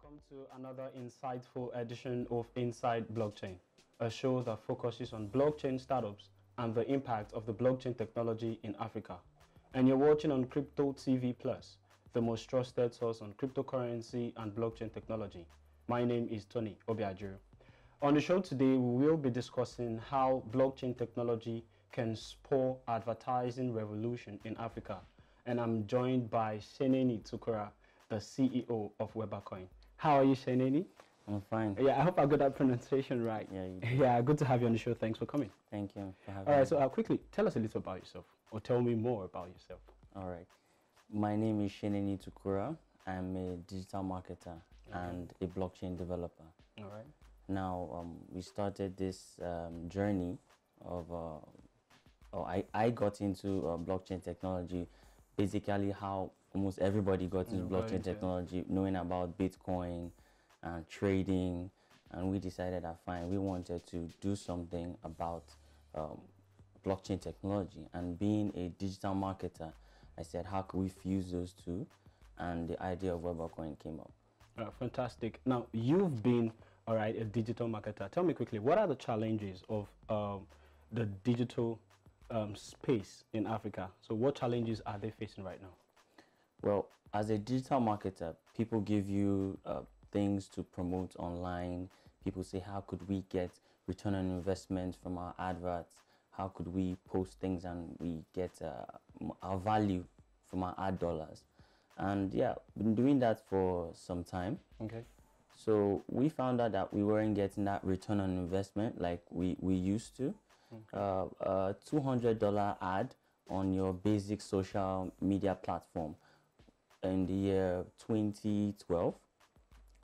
Welcome to another insightful edition of Inside Blockchain, a show that focuses on blockchain startups and the impact of the blockchain technology in Africa. And you're watching on Crypto TV Plus, the most trusted source on cryptocurrency and blockchain technology. My name is Tony Obiajuru. On the show today, we will be discussing how blockchain technology can spur advertising revolution in Africa. And I'm joined by Sheneni Tukura, the CEO of Webercoin. How are you, Sheneni? I'm fine. Yeah, I hope I got that pronunciation right. Yeah, you did. Yeah, good to have you on the show. Thanks for coming. Thank you for having All right, me. so quickly, tell us a little about yourself, or tell me more about yourself. All right. My name is Sheneni Tukura. I'm a digital marketer and a blockchain developer. All right. Now, we started this journey of, I got into blockchain technology, basically how almost everybody got into blockchain technology, knowing about Bitcoin and trading, and we decided that fine, we wanted to do something about blockchain technology. And being a digital marketer, I said, how could we fuse those two? And the idea of Webercoin came up. Fantastic. Now, you've been, all right, a digital marketer. Tell me quickly, what are the challenges of the digital space in Africa? So what challenges are they facing right now? Well, as a digital marketer, people give you things to promote online. People say, how could we get return on investment from our adverts? How could we post things and we get our value from our ad dollars? And yeah, been doing that for some time. Okay. So we found out that we weren't getting that return on investment like we used to. Okay. A $200 ad on your basic social media platform in the year 2012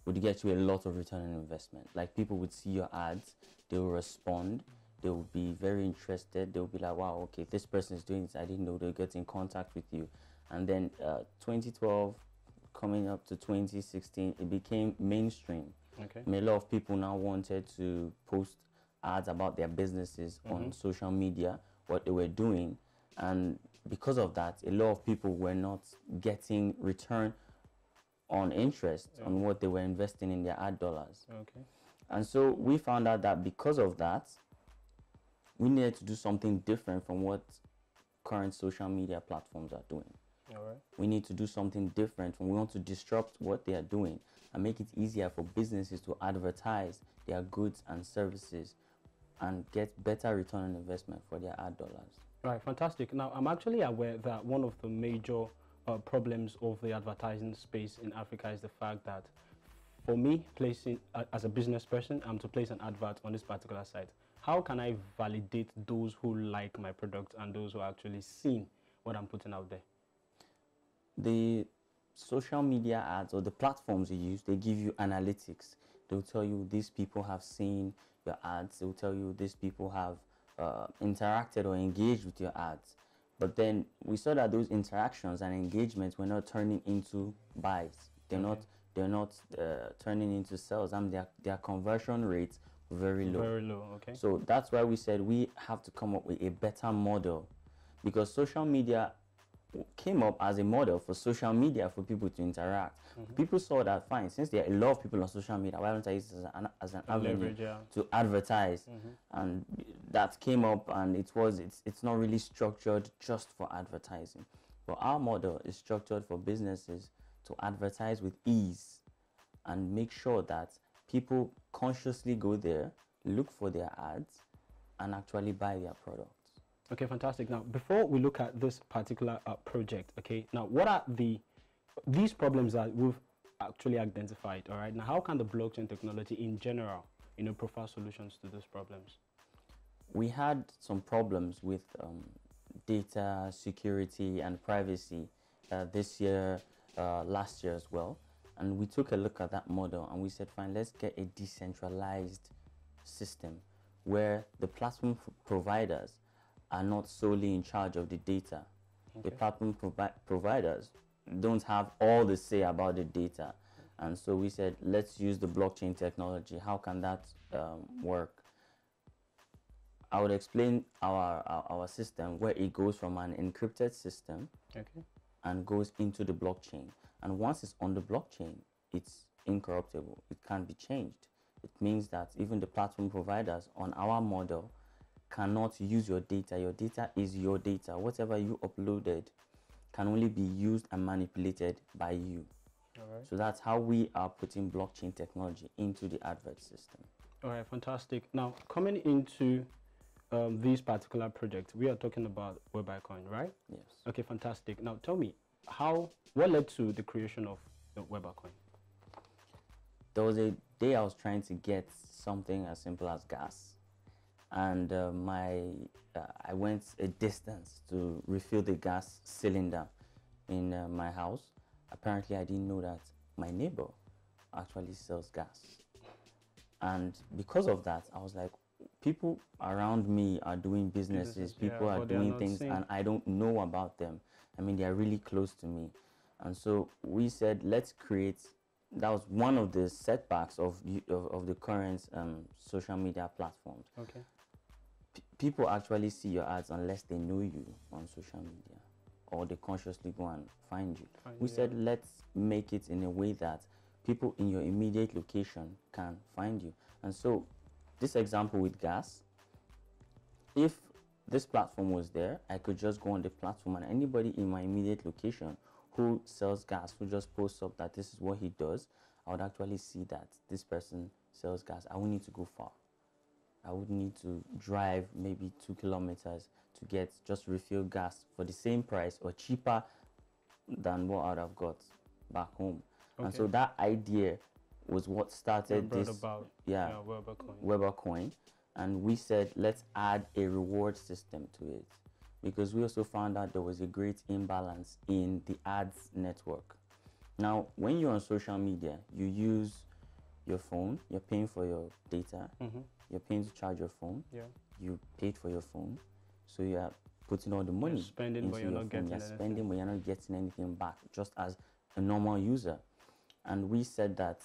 would get you a lot of return on investment. Like, people would see your ads, they will respond, they will be very interested, they'll be like, wow, okay, this person is doing this, I didn't know. They'll get in contact with you. And then 2012 coming up to 2016, it became mainstream. Okay. And a lot of people now wanted to post ads about their businesses on social media, what they were doing. And because of that, a lot of people were not getting return on interest on what they were investing in their ad dollars. Okay. And so we found out that because of that, we needed to do something different from what current social media platforms are doing. All right. We need to do something different. We want to disrupt what they are doing and make it easier for businesses to advertise their goods and services and get better return on investment for their ad dollars. Right, fantastic. Now, I'm actually aware that one of the major problems of the advertising space in Africa is the fact that for me, as a business person, to place an advert on this particular site, how can I validate those who like my product and those who are actually seeing what I'm putting out there? The social media ads or the platforms you use, they give you analytics. They'll tell you these people have seen your ads. They'll tell you these people have interacted or engaged with your ads. But then we saw that those interactions and engagements were not turning into buys. They're not turning into sales, and their conversion rates were very low. Very low. Okay. So that's why we said we have to come up with a better model, because social media came up as a model for social media for people to interact. People saw that, fine, since there are a lot of people on social media, why don't I use it as an avenue to advertise? And that came up, and it's not really structured just for advertising. But our model is structured for businesses to advertise with ease and make sure that people consciously go there, look for their ads, and actually buy their products. Okay, fantastic. Now, before we look at this particular project, okay, now what are these problems that we've actually identified, all right? Now, how can the blockchain technology in general, provide solutions to those problems? We had some problems with data security and privacy this year, last year as well. And we took a look at that model and we said, fine, let's get a decentralized system where the platform providers are not solely in charge of the data. Okay. The platform providers don't have all the say about the data. And so we said, let's use the blockchain technology. How can that work? I would explain our system, where it goes from an encrypted system and goes into the blockchain. And once it's on the blockchain, it's incorruptible. It can't be changed. It means that even the platform providers on our model cannot use your data. Your data is your data. Whatever you uploaded can only be used and manipulated by you. All right. So that's how we are putting blockchain technology into the advert system. All right, fantastic. Now, coming into this particular project, we are talking about Webercoin, right? Yes. Okay, fantastic. Now, tell me, what led to the creation of the Webercoin? There was a day I was trying to get something as simple as gas, and I went a distance to refill the gas cylinder in my house. Apparently, I didn't know that my neighbor actually sells gas, and because of that, I was like, people around me are doing businesses, people are doing things, and I don't know about them. I mean, they are really close to me, and so we said, let's create. That was one of the setbacks of the current social media platforms. Okay. People actually see your ads unless they know you on social media, or they consciously go and find you. We said, let's make it in a way that people in your immediate location can find you. And so this example with gas, if this platform was there, I could just go on the platform and anybody in my immediate location who sells gas, who just posts up that this is what he does, I would actually see that this person sells gas. I wouldn't need to go far. I would need to drive maybe 2 kilometers to just refill gas for the same price or cheaper than what I would have got back home. Okay. And so that idea was what started this Webercoin. And we said, let's add a reward system to it, because we also found out there was a great imbalance in the ads network. Now, when you're on social media, you use your phone, you're paying for your data, you're paying to charge your phone, you paid for your phone, so you're putting all the money you're spending, into your phone. You're spending, but you're not getting anything back, just as a normal user. And we said that,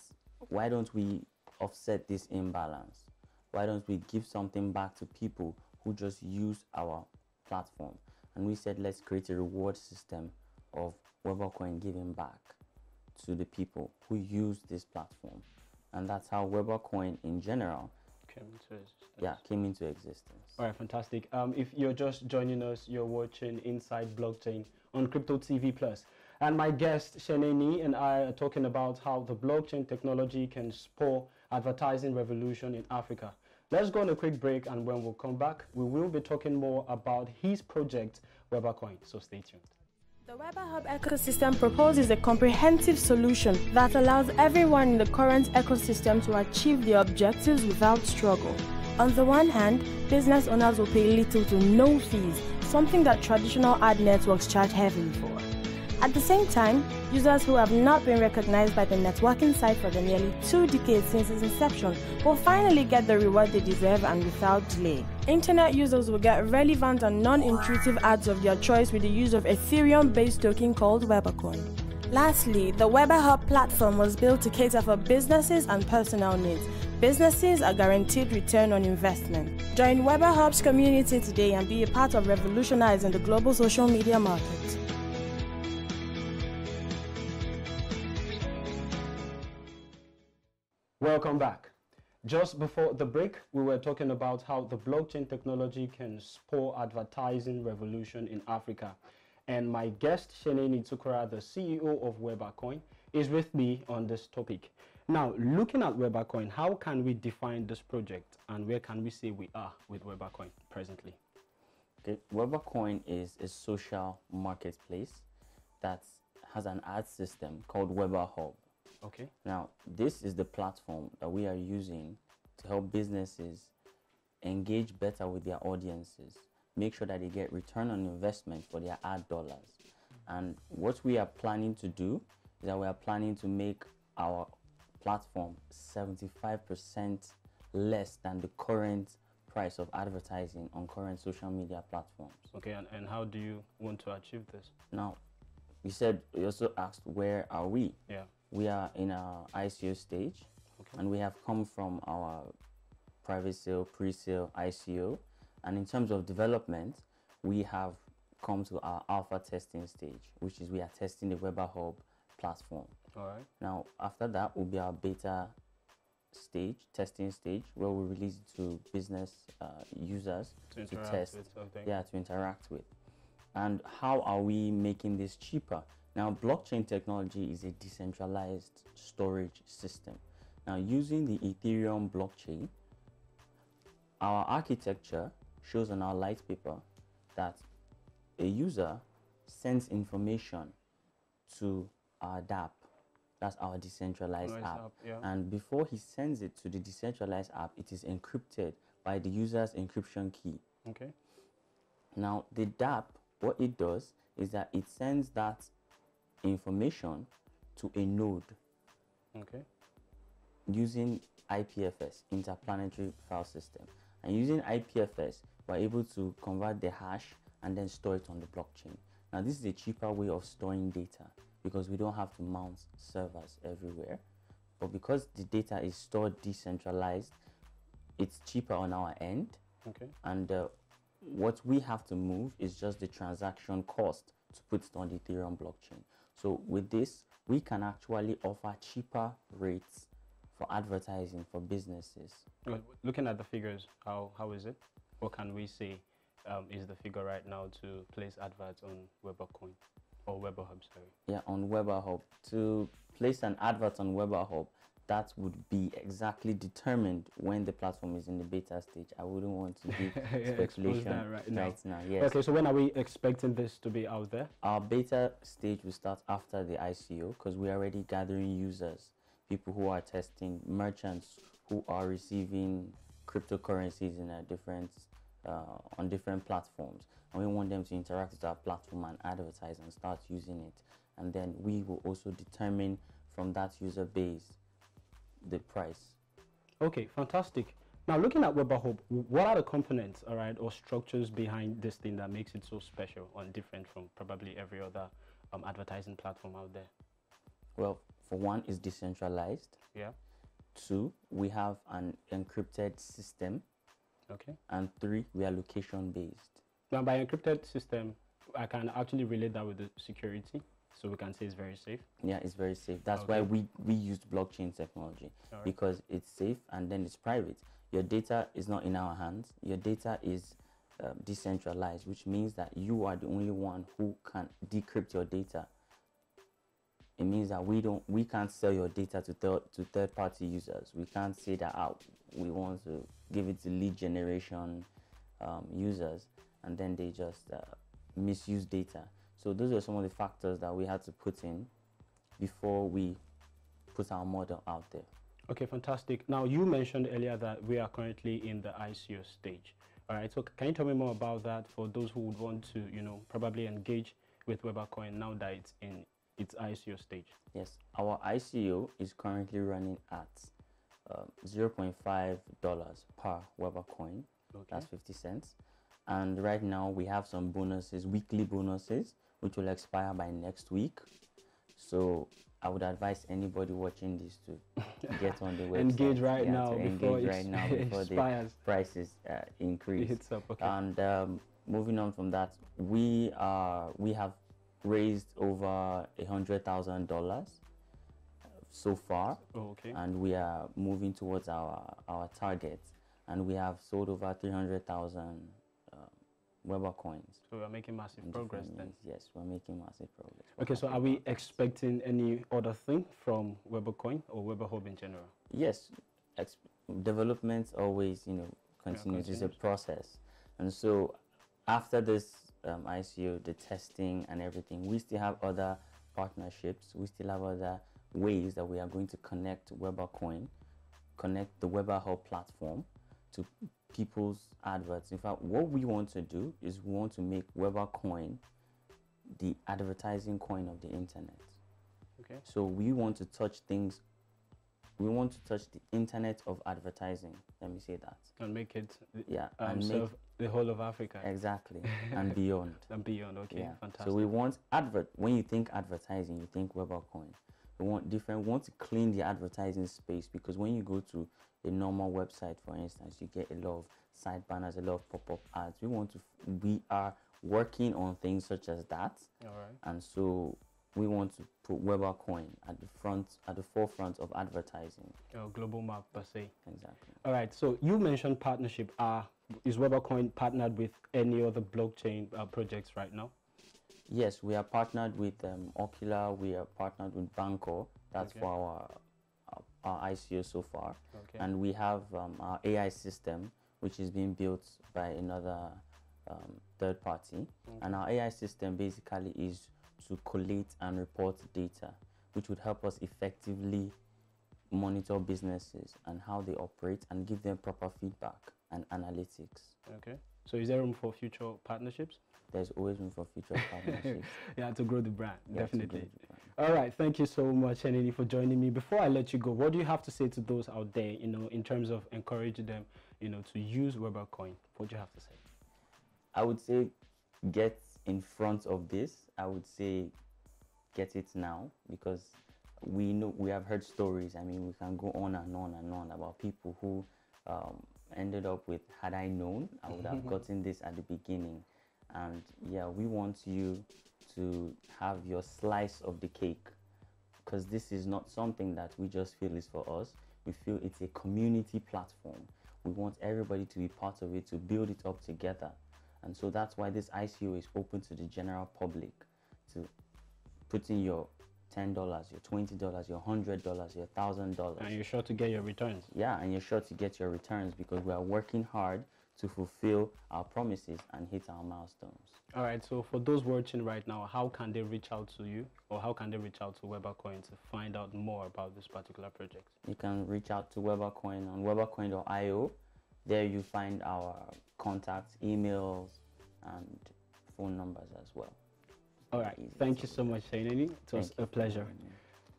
why don't we offset this imbalance? Why don't we give something back to people who just use our platform? And we said, let's create a reward system of Webercoin giving back to the people who use this platform. And that's how Webercoin in general came into existence. All right, fantastic. If you're just joining us, you're watching Inside Blockchain on Crypto TV Plus. And my guest, Sheneni, and I are talking about how the blockchain technology can spur advertising revolution in Africa. Let's go on a quick break, and when we come back, we will be talking more about his project, Webercoin. So stay tuned. The WeberHope ecosystem proposes a comprehensive solution that allows everyone in the current ecosystem to achieve their objectives without struggle. On the one hand, business owners will pay little to no fees, something that traditional ad networks charge heavily for. At the same time, users who have not been recognized by the networking site for the nearly 2 decades since its inception will finally get the reward they deserve and without delay. Internet users will get relevant and non-intuitive ads of their choice with the use of Ethereum-based token called Webercoin. Lastly, the WeberHope platform was built to cater for businesses and personal needs. Businesses are guaranteed return on investment. Join WeberHope's community today and be a part of revolutionizing the global social media market. Welcome back. Just before the break, we were talking about how the blockchain technology can spur advertising revolution in Africa. And my guest, Sheneni Tukura, the CEO of Webercoin, is with me on this topic. Now, looking at Webercoin, how can we define this project and where can we say we are with Webercoin presently? Okay, Webercoin is a social marketplace that has an ad system called WeberHope. Okay. Now, this is the platform that we are using to help businesses engage better with their audiences, make sure that they get return on investment for their ad dollars. And what we are planning to do is that we are planning to make our platform 75% less than the current price of advertising on current social media platforms. Okay, and how do you want to achieve this? Now, you also asked, where are we? Yeah. We are in our ICO stage, and we have come from our private sale, pre-sale, ICO. And in terms of development, we have come to our alpha testing stage, which is we are testing the WeberHope platform. All right. Now, after that will be our beta stage, testing stage, where we release it to business users To to interact test, with something. yeah, to interact with. And how are we making this cheaper? Now, blockchain technology is a decentralized storage system. Now, using the Ethereum blockchain, our architecture shows on our light paper that a user sends information to our DApp. That's our decentralized app. Yeah. And before he sends it to the decentralized app, it is encrypted by the user's encryption key. Okay. Now, the DApp, what it does is that it sends that information to a node Okay. using IPFS, Interplanetary File System. And using IPFS, we're able to convert the hash and then store it on the blockchain. Now, this is a cheaper way of storing data because we don't have to mount servers everywhere. But because the data is stored decentralized, it's cheaper on our end. Okay. And what we have to move is just the transaction cost to put it on the Ethereum blockchain. So with this, we can actually offer cheaper rates for advertising for businesses. Well, looking at the figures, how is it? What can we say is the figure right now to place adverts on Webercoin or WeberHope, sorry? Yeah, on WeberHope. To place an advert on WeberHope, that would be exactly determined when the platform is in the beta stage. I wouldn't want to give speculation right now. Yes. Okay, so when are we expecting this to be out there? Our beta stage will start after the ICO because we're already gathering users, people who are testing, merchants who are receiving cryptocurrencies in on different platforms. And we want them to interact with our platform and advertise and start using it. And then we will also determine from that user base the price. Okay, fantastic. Now, looking at WeberHope, what are the components, all right, or structures behind this thing that makes it so special and different from probably every other advertising platform out there? Well, for one, it's decentralized. Yeah. Two, we have an encrypted system. Okay. And three, we are location based. Now, by encrypted system, I can actually relate that with the security. So we can say it's very safe. Yeah, it's very safe. That's why we used blockchain technology, because it's safe and then it's private. Your data is not in our hands. Your data is decentralized, which means that you are the only one who can decrypt your data. It means that we can't sell your data to third-party users. We can't say that we want to give it to lead generation users, and then they just misuse data. So those are some of the factors that we had to put in before we put our model out there. Okay, fantastic. Now, you mentioned earlier that we are currently in the ICO stage. All right, so can you tell me more about that for those who would want to, probably engage with Webercoin now that it's in its ICO stage? Yes, our ICO is currently running at $0.5 per Webercoin. Okay. That's 50 cents. And right now we have some bonuses, weekly bonuses, which will expire by next week. So I would advise anybody watching this to get on the website. Engage right now before the prices increase. It hits up, okay. And moving on from that, we have raised over $100,000 so far. Oh, okay. And we are moving towards our target, and we have sold over 300,000 Webercoins. So we're making massive progress then. Yes, we're making massive progress. Okay, so are we expecting any other thing from Webercoin or WeberHope in general? Yes, development always, continues. It's a process. And so after this ICO, the testing and everything, we still have other partnerships. We still have other ways that we are going to connect Webercoin, connect the WeberHope platform to people's adverts. In fact, what we want to do is we want to make Webercoin the advertising coin of the internet. Okay. So we want to touch things. We want to touch the internet of advertising. Let me say that. And make it. And serve the whole of Africa. Exactly, and beyond. And beyond. Okay. Yeah. Fantastic. So we want when you think advertising, you think Webercoin. We want different. We want to clean the advertising space, because when you go to a normal website, for instance, you get a lot of side banners, a lot of pop-up ads. We are working on things such as that. All right. And so we want to put Webercoin at the forefront of advertising. Global map per se. Exactly. All right. So you mentioned partnership. Is Webercoin partnered with any other blockchain projects right now? Yes, we are partnered with Ocular. We are partnered with Banco. That's for our ICO so far. Okay. And we have our AI system, which is being built by another third party. And our AI system basically is to collate and report data, which would help us effectively monitor businesses and how they operate and give them proper feedback and analytics. Okay. So is there room for future partnerships? There's always room for future partnerships. Yeah, to grow the brand, definitely. To grow the brand. All right, thank you so much, Sheneni, for joining me. Before I let you go, what do you have to say to those out there, in terms of encouraging them, to use Webercoin? What do you have to say? I would say get in front of this. I would say get it now, because we have heard stories. I mean, we can go on and on and on about people who ended up with, had I known, I would have gotten this at the beginning. And yeah, we want you to have your slice of the cake, because this is not something that we just feel is for us. We feel it's a community platform. We want everybody to be part of it, to build it up together. And so that's why this ICO is open to the general public, to put in your $10, your $20, your $100, your $1,000. And you're sure to get your returns. Yeah, and you're sure to get your returns, because we are working hard to fulfill our promises and hit our milestones. All right, so for those watching right now, how can they reach out to you, or how can they reach out to Webercoin to find out more about this particular project? You can reach out to Webercoin on webercoin.io. There you find our contacts, emails, and phone numbers as well. All right, thank you so much, Sheneni. It was a pleasure.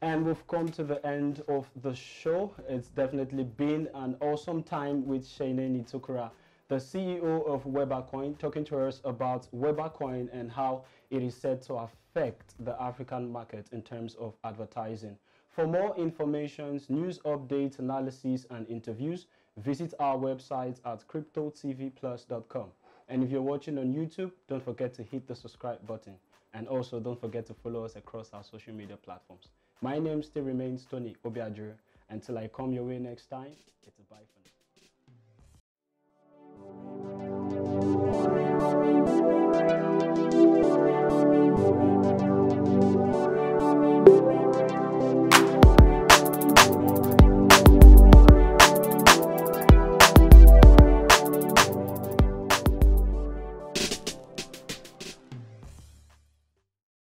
And we've come to the end of the show. It's definitely been an awesome time with Sheneni Tukura, the CEO of Webercoin, talking to us about Webercoin and how it is set to affect the African market in terms of advertising. For more information, news updates, analysis, and interviews, visit our website at cryptotvplus.com. And if you're watching on YouTube, don't forget to hit the subscribe button. And also don't forget to follow us across our social media platforms. My name still remains Tony Obiajuru. Until I come your way next time, it's a bye for now.